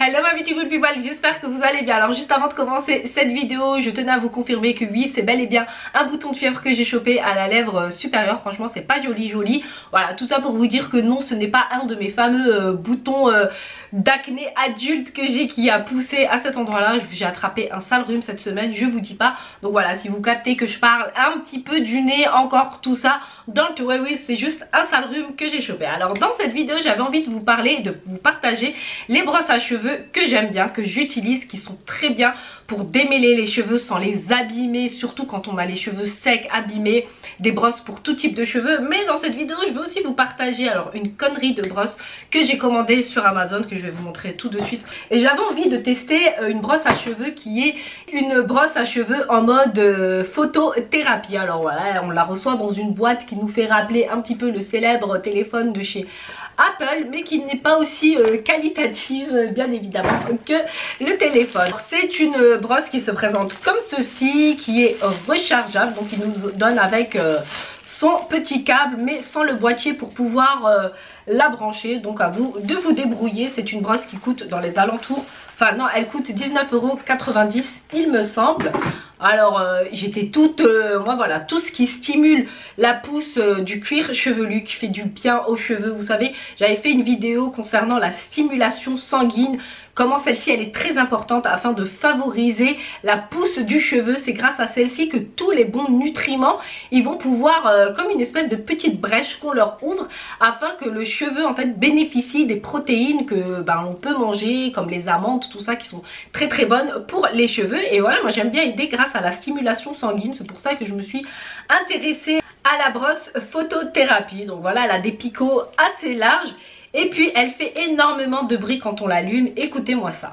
Hello ma beautiful people, j'espère que vous allez bien. Alors juste avant de commencer cette vidéo, je tenais à vous confirmer que oui, c'est bel et bien un bouton de fièvre que j'ai chopé à la lèvre supérieure. Franchement c'est pas joli. Voilà, tout ça pour vous dire que non, ce n'est pas un de mes fameux boutons d'acné adulte que j'ai qui a poussé à cet endroit là. J'ai attrapé un sale rhume cette semaine, je vous dis pas. Donc voilà, si vous captez que je parle un petit peu du nez, encore tout ça, don't worry, c'est juste un sale rhume que j'ai chopé. Alors dans cette vidéo, j'avais envie de vous parler, de vous partager les brosses à cheveux que j'aime bien, que j'utilise, qui sont très bien pour démêler les cheveux sans les abîmer, surtout quand on a les cheveux secs, abîmés, des brosses pour tout type de cheveux. Mais dans cette vidéo, je veux aussi vous partager alors une connerie de brosse que j'ai commandée sur Amazon, que je vais vous montrer tout de suite. Et j'avais envie de tester une brosse à cheveux qui est une brosse à cheveux en mode photothérapie. Alors voilà, on la reçoit dans une boîte qui nous fait rappeler un petit peu le célèbre téléphone de chez Apple, mais qui n'est pas aussi qualitative bien évidemment que le téléphone. C'est une brosse qui se présente comme ceci, qui est rechargeable, donc il nous donne avec son petit câble mais sans le boîtier pour pouvoir la brancher. Donc à vous de vous débrouiller. C'est une brosse qui coûte dans les alentours, enfin non, elle coûte 19,90 € il me semble. Alors j'étais toute, moi voilà, tout ce qui stimule la pousse du cuir chevelu, qui fait du bien aux cheveux. Vous savez, j'avais fait une vidéo concernant la stimulation sanguine, comment celle-ci elle est très importante afin de favoriser la pousse du cheveu. C'est grâce à celle-ci que tous les bons nutriments ils vont pouvoir, comme une espèce de petite brèche qu'on leur ouvre, afin que le cheveu en fait bénéficie des protéines que on peut manger, comme les amandes, tout ça, qui sont très bonnes pour les cheveux. Et voilà, moi j'aime bien aider grâce à la stimulation sanguine. C'est pour ça que je me suis intéressée à la brosse photothérapie. Donc voilà, elle a des picots assez larges. Et puis elle fait énormément de bruit quand on l'allume. Écoutez-moi ça.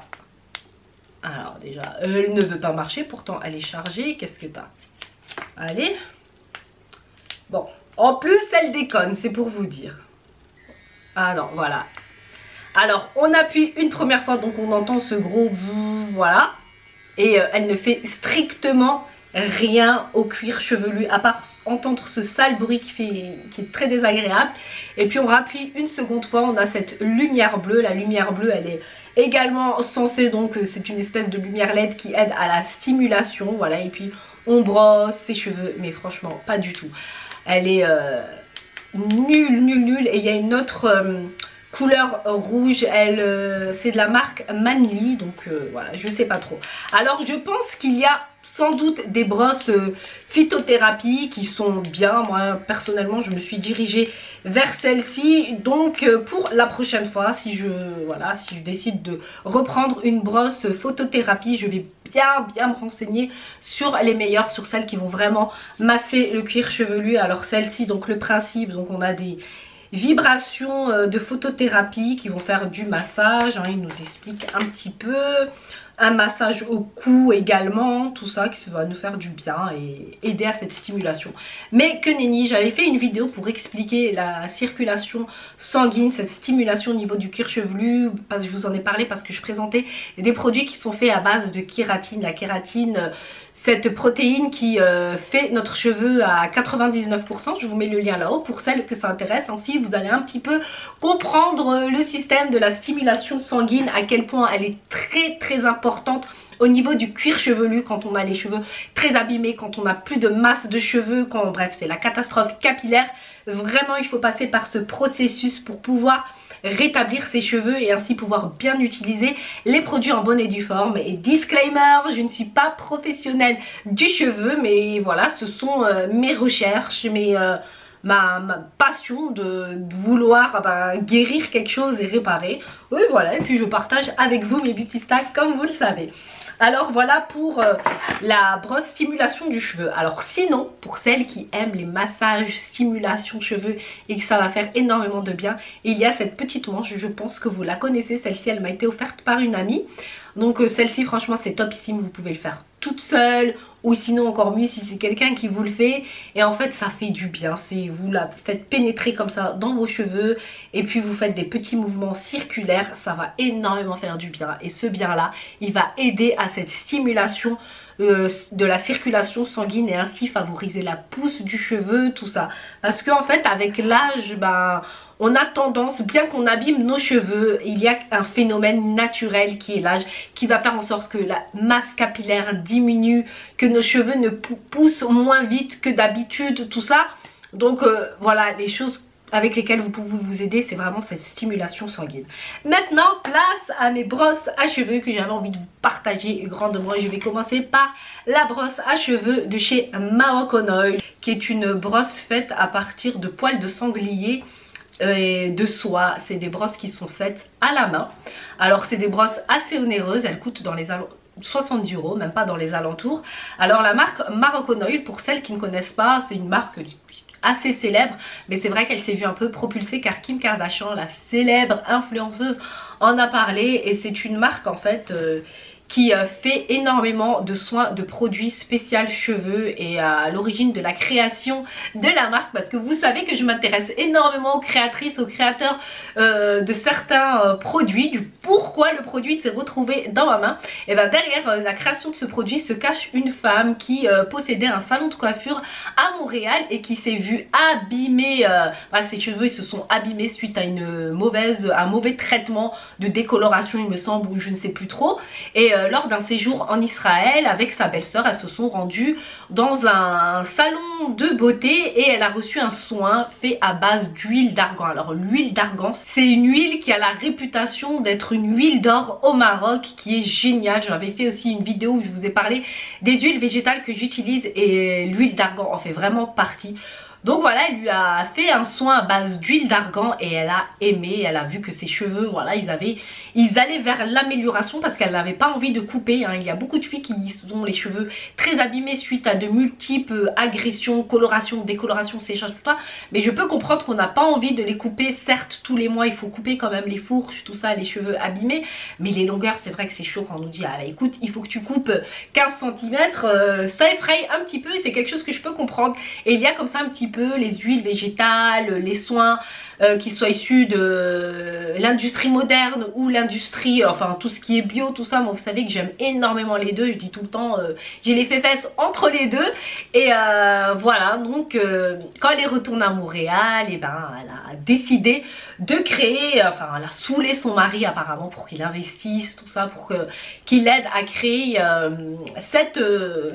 Alors déjà, elle ne veut pas marcher, pourtant elle est chargée. Qu'est-ce que t'as? Allez. Bon, en plus elle déconne, c'est pour vous dire. Alors voilà. Alors on appuie une première fois, donc on entend ce gros voilà. Et elle ne fait strictement rien au cuir chevelu à part entendre ce sale bruit qui est très désagréable. Et puis on rappuie une seconde fois, on a cette lumière bleue. La lumière bleue elle est également censée, donc c'est une espèce de lumière LED qui aide à la stimulation. Voilà, et puis on brosse ses cheveux, mais franchement pas du tout. Elle est nulle. Et il y a une autre couleur rouge, elle c'est de la marque Manly, donc voilà, je sais pas trop. Alors je pense qu'il y a sans doute des brosses phytothérapie qui sont bien. Moi personnellement je me suis dirigée vers celle-ci. Donc pour la prochaine fois, si je décide de reprendre une brosse photothérapie, je vais bien me renseigner sur les meilleures, sur celles qui vont vraiment masser le cuir chevelu. Alors celle-ci, donc le principe, donc on a des vibrations de photothérapie qui vont faire du massage, hein, il nous explique un petit peu. Un massage au cou également, tout ça qui va nous faire du bien et aider à cette stimulation. Mais que nenni, j'avais fait une vidéo pour expliquer la circulation sanguine, cette stimulation au niveau du cuir chevelu. Je vous en ai parlé parce que je présentais des produits qui sont faits à base de kératine. La kératine, cette protéine qui fait notre cheveu à 99%. Je vous mets le lien là-haut pour celles que ça intéresse. Ainsi vous allez un petit peu comprendre le système de la stimulation sanguine, à quel point elle est très importante au niveau du cuir chevelu quand on a les cheveux très abîmés, quand on n'a plus de masse de cheveux, quand bref c'est la catastrophe capillaire. Vraiment il faut passer par ce processus pour pouvoir rétablir ses cheveux et ainsi pouvoir bien utiliser les produits en bonne et due forme. Et disclaimer, je ne suis pas professionnelle du cheveu, mais voilà, ce sont mes recherches, ma passion de vouloir guérir quelque chose et réparer. Oui voilà, et puis je partage avec vous mes beauty stacks comme vous le savez. Alors voilà pour la brosse stimulation du cheveu. Alors sinon, pour celles qui aiment les massages stimulation cheveux et que ça va faire énormément de bien, il y a cette petite manche, je pense que vous la connaissez. Celle-ci elle m'a été offerte par une amie. Donc celle-ci franchement c'est topissime, vous pouvez le faire toute seule ou sinon encore mieux si c'est quelqu'un qui vous le fait. Et en fait ça fait du bien, vous la faites pénétrer comme ça dans vos cheveux et puis vous faites des petits mouvements circulaires, ça va énormément faire du bien. Et ce bien là il va aider à cette stimulation de la circulation sanguine et ainsi favoriser la pousse du cheveu, tout ça. Parce qu'en fait avec l'âge on a tendance, bien qu'on abîme nos cheveux, il y a un phénomène naturel qui est l'âge, qui va faire en sorte que la masse capillaire diminue, que nos cheveux ne poussent moins vite que d'habitude, tout ça. Donc voilà, les choses avec lesquelles vous pouvez vous aider, c'est vraiment cette stimulation sanguine. Maintenant, place à mes brosses à cheveux que j'avais envie de vous partager grandement. Et je vais commencer par la brosse à cheveux de chez Moroccan Oil, qui est une brosse faite à partir de poils de sanglier et de soie. C'est des brosses qui sont faites à la main. Alors c'est des brosses assez onéreuses, elles coûtent dans les 70 €, même pas dans les alentours. Alors la marque Moroccan Oil, pour celles qui ne connaissent pas, c'est une marque assez célèbre, mais c'est vrai qu'elle s'est vue un peu propulsée car Kim Kardashian, la célèbre influenceuse, en a parlé. Et c'est une marque en fait qui fait énormément de soins de produits spéciaux cheveux et à l'origine de la création de la marque, parce que vous savez que je m'intéresse énormément aux créatrices, aux créateurs de certains produits, du pourquoi le produit s'est retrouvé dans ma main. Et bien derrière la création de ce produit se cache une femme qui possédait un salon de coiffure à Montréal et qui s'est vue abîmer, ses cheveux se sont abîmés suite à un mauvais traitement de décoloration, il me semble, ou je ne sais plus trop. Et lors d'un séjour en Israël avec sa belle-sœur, elles se sont rendues dans un salon de beauté et elle a reçu un soin fait à base d'huile d'argan. Alors l'huile d'argan, c'est une huile qui a la réputation d'être une huile d'or au Maroc, qui est géniale. J'avais fait aussi une vidéo où je vous ai parlé des huiles végétales que j'utilise et l'huile d'argan en fait vraiment partie. Donc voilà, elle lui a fait un soin à base d'huile d'argan et elle a aimé, elle a vu que ses cheveux, voilà, ils allaient vers l'amélioration parce qu'elle n'avait pas envie de couper. Hein. Il y a beaucoup de filles qui ont les cheveux très abîmés suite à de multiples agressions, colorations, décolorations, séchage, tout ça. Mais je peux comprendre qu'on n'a pas envie de les couper. Certes, tous les mois, il faut couper quand même les fourches, tout ça, les cheveux abîmés. Mais les longueurs, c'est vrai que c'est chaud quand on nous dit, ah écoute, il faut que tu coupes 15 cm. Ça effraie un petit peu et c'est quelque chose que je peux comprendre. Et il y a comme ça un petit peu les huiles végétales, les soins qui soient issus de l'industrie moderne ou l'industrie, enfin tout ce qui est bio, tout ça. Moi vous savez que j'aime énormément les deux, je dis tout le temps, j'ai les fesses entre les deux. Et voilà, donc quand elle est retournée à Montréal, et ben elle a décidé de créer, enfin elle a saoulé son mari apparemment pour qu'il investisse, tout ça, pour qu'il l'aide à créer cette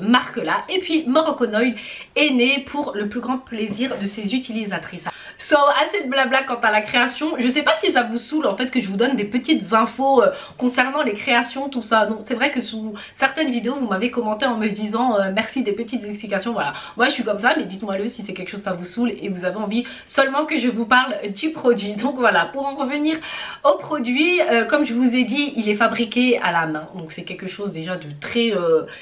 marque là. Et puis Moroccan Oil est né pour le plus grand plaisir de ses utilisatrices. So, assez de blabla quant à la création. Je sais pas si ça vous saoule en fait que je vous donne des petites infos concernant les créations, tout ça. Donc c'est vrai que sous certaines vidéos vous m'avez commenté en me disant merci des petites explications. Voilà, moi je suis comme ça, mais dites-moi le si c'est quelque chose ça vous saoule et vous avez envie seulement que je vous parle du produit. Donc voilà, pour en revenir au produit, comme je vous ai dit, il est fabriqué à la main. Donc c'est quelque chose déjà de très,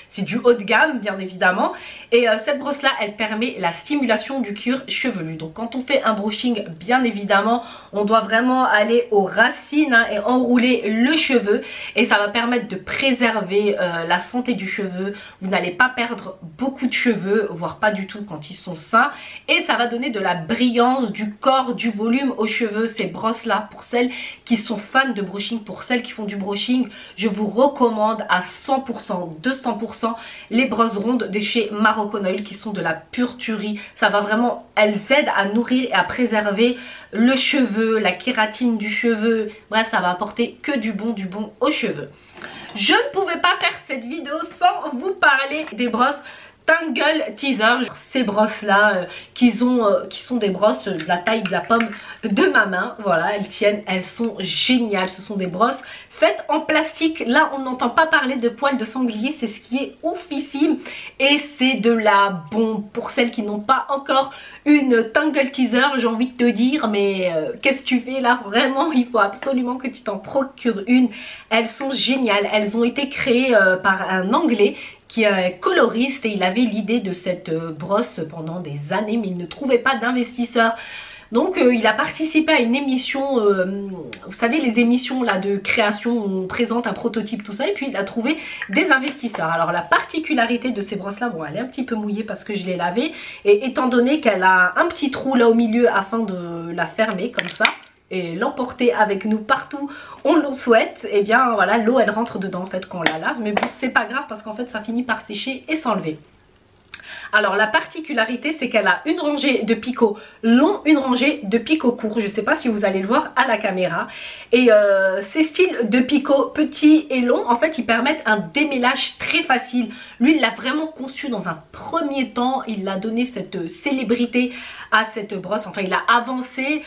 c'est du haut de gamme bien évidemment. Et cette brosse là, elle permet la stimulation du cuir chevelu. Donc quand on fait un brushing, bien évidemment on doit vraiment aller aux racines hein, et enrouler le cheveu, et ça va permettre de préserver la santé du cheveu. Vous n'allez pas perdre beaucoup de cheveux, voire pas du tout quand ils sont sains, et ça va donner de la brillance, du corps, du volume aux cheveux. Ces brosses là, pour celles qui sont fans de brushing, pour celles qui font du brushing, je vous recommande à 100%, 200% les brosses rondes de chez Moroccan Oil, qui sont de la pure tuerie. Ça va vraiment, elles aident à nourrir et à préserver le cheveu, la kératine du cheveu. Bref, ça va apporter que du bon aux cheveux. Je ne pouvais pas faire cette vidéo sans vous parler des brosses Tangle Teezer. Ces brosses là qui sont des brosses de la taille de la pomme de ma main. Voilà, elles tiennent, elles sont géniales. Ce sont des brosses faites en plastique. Là on n'entend pas parler de poils de sanglier, c'est ce qui est oufissime. Et c'est de la bombe pour celles qui n'ont pas encore une Tangle Teezer. J'ai envie de te dire, mais qu'est-ce que tu fais là? Vraiment, il faut absolument que tu t'en procures une. Elles sont géniales. Elles ont été créées par un Anglais qui est coloriste, et il avait l'idée de cette brosse pendant des années, mais il ne trouvait pas d'investisseurs. Donc il a participé à une émission, vous savez les émissions là de création où on présente un prototype, tout ça, et puis il a trouvé des investisseurs. Alors la particularité de ces brosses là, bon elle est un petit peu mouillée parce que je l'ai lavée, et étant donné qu'elle a un petit trou là au milieu afin de la fermer comme ça et l'emporter avec nous partout on le souhaite, et bien voilà, l'eau elle rentre dedans en fait quand on la lave, mais bon c'est pas grave parce qu'en fait ça finit par sécher et s'enlever. Alors la particularité c'est qu'elle a une rangée de picots longs, une rangée de picots courts. Je ne sais pas si vous allez le voir à la caméra. Et ces styles de picots petits et longs, en fait ils permettent un démêlage très facile. Lui il l'a vraiment conçu dans un premier temps, il a donné cette célébrité à cette brosse. Enfin il a avancé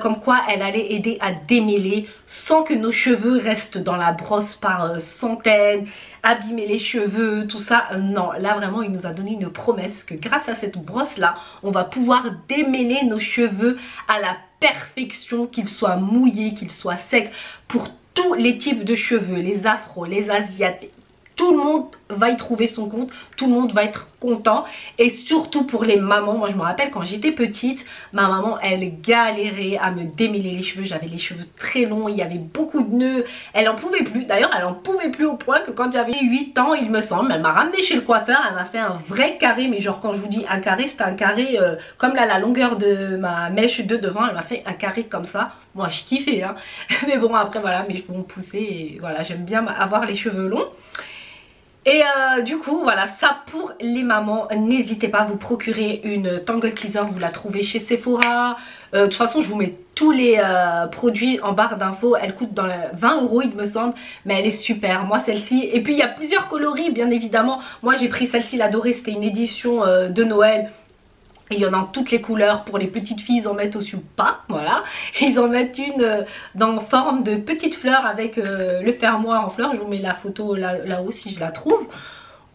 comme quoi elle allait aider à démêler sans que nos cheveux restent dans la brosse par centaines, abîmer les cheveux, tout ça. Non, là vraiment il nous a donné une promesse que grâce à cette brosse là, on va pouvoir démêler nos cheveux à la perfection, qu'ils soient mouillés, qu'ils soient secs, pour tous les types de cheveux, les afros, les asiatiques. Tout le monde va y trouver son compte, tout le monde va être content. Et surtout pour les mamans, moi je me rappelle quand j'étais petite, ma maman elle galérait à me démêler les cheveux. J'avais les cheveux très longs, il y avait beaucoup de nœuds, elle en pouvait plus. D'ailleurs elle en pouvait plus au point que quand j'avais 8 ans il me semble, elle m'a ramené chez le coiffeur, elle m'a fait un vrai carré. Mais genre quand je vous dis un carré, c'était un carré comme là la longueur de ma mèche de devant, elle m'a fait un carré comme ça. Moi je kiffais hein. Mais bon après voilà, mes cheveux ont poussé et voilà, j'aime bien avoir les cheveux longs. Et du coup voilà, ça pour les mamans. N'hésitez pas à vous procurer une Tangle Teezer, vous la trouvez chez Sephora. De toute façon je vous mets tous les produits en barre d'infos. Elle coûte dans 20 € il me semble, mais elle est super. Moi celle-ci, et puis il y a plusieurs coloris bien évidemment. Moi j'ai pris celle-ci, la dorée, c'était une édition de Noël. Il y en a en toutes les couleurs. Pour les petites filles ils en mettent aussi pas, voilà. Ils en mettent une dans forme de petite fleur avec le fermoir en fleurs. Je vous mets la photo là-haut si je la trouve.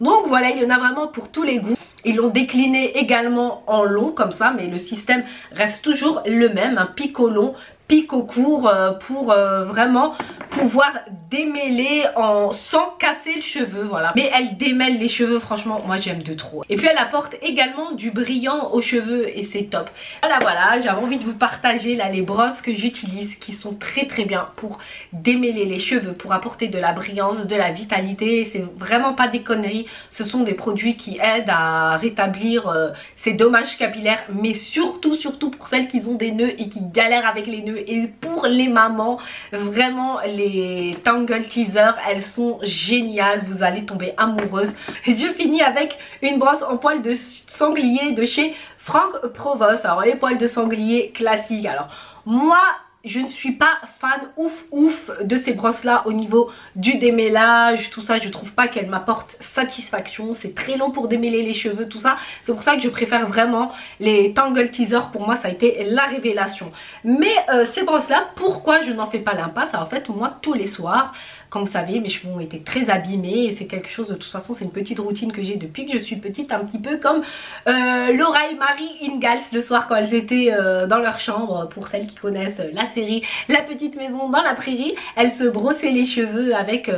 Donc voilà, il y en a vraiment pour tous les goûts. Ils l'ont décliné également en long comme ça, mais le système reste toujours le même, un picot long, picot court, pour vraiment pouvoir démêler sans casser le cheveu, voilà. Mais elle démêle les cheveux, franchement moi j'aime de trop. Et puis elle apporte également du brillant aux cheveux et c'est top. Voilà, j'avais envie de vous partager là les brosses que j'utilise qui sont très bien pour démêler les cheveux, pour apporter de la brillance, de la vitalité. C'est vraiment pas des conneries, ce sont des produits qui aident à rétablir ces dommages capillaires, mais surtout pour celles qui ont des nœuds et qui galèrent avec les nœuds. Et pour les mamans, vraiment les Tangle Teezer, elles sont géniales, vous allez tomber amoureuse. Je finis avec une brosse en poils de sanglier de chez Franck Provost. Alors les poils de sanglier classiques, alors moi je ne suis pas fan ouf de ces brosses là au niveau du démêlage, tout ça. Je trouve pas qu'elles m'apportent satisfaction, c'est très long pour démêler les cheveux, tout ça. C'est pour ça que je préfère vraiment les Tangle Teezer. Pour moi ça a été la révélation. Mais ces brosses là, pourquoi je n'en fais pas l'impasse? En fait moi tous les soirs, comme vous savez, mes cheveux ont été très abîmés et c'est quelque chose, de toute façon c'est une petite routine que j'ai depuis que je suis petite, un petit peu comme Laura et Marie Ingalls le soir quand elles étaient dans leur chambre. Pour celles qui connaissent la série La Petite Maison dans la Prairie, elles se brossaient les cheveux avec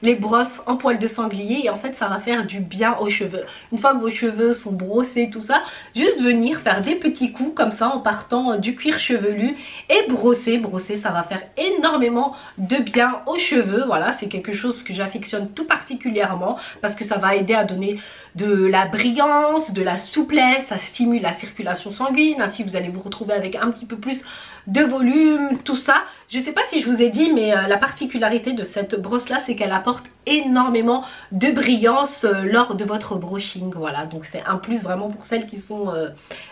les brosses en poils de sanglier et en fait ça va faire du bien aux cheveux. Une fois que vos cheveux sont brossés, tout ça, juste venir faire des petits coups comme ça en partant du cuir chevelu et brosser, ça va faire énormément de bien aux cheveux. Voilà, c'est quelque chose que j'affectionne tout particulièrement parce que ça va aider à donner de la brillance, de la souplesse, ça stimule la circulation sanguine, ainsi vous allez vous retrouver avec un petit peu plus de volume, tout ça. Je sais pas si je vous ai dit, mais la particularité de cette brosse là, c'est qu'elle apporte énormément de brillance lors de votre brushing. Voilà, donc c'est un plus vraiment pour celles qui sont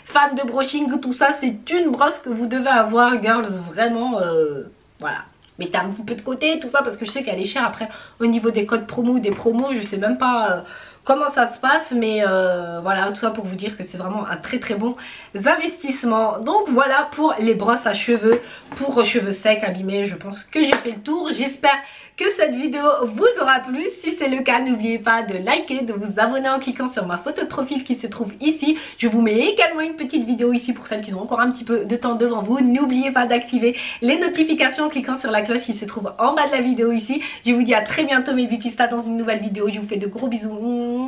fans de brushing, tout ça. C'est une brosse que vous devez avoir, girls, vraiment, voilà. Mettez un petit peu de côté tout ça parce que je sais qu'elle est chère. Après au niveau des codes promo ou des promos, je sais même pas comment ça se passe, mais voilà, tout ça pour vous dire que c'est vraiment un très bon investissement. Donc voilà pour les brosses à cheveux pour cheveux secs, abîmés. Je pense que j'ai fait le tour. J'espère que cette vidéo vous aura plu. Si c'est le cas, n'oubliez pas de liker, de vous abonner en cliquant sur ma photo de profil qui se trouve ici. Je vous mets également une petite vidéo ici pour celles qui ont encore un petit peu de temps devant vous. N'oubliez pas d'activer les notifications en cliquant sur la cloche qui se trouve en bas de la vidéo ici. Je vous dis à très bientôt mes beauty stars dans une nouvelle vidéo. Je vous fais de gros bisous. Mouah.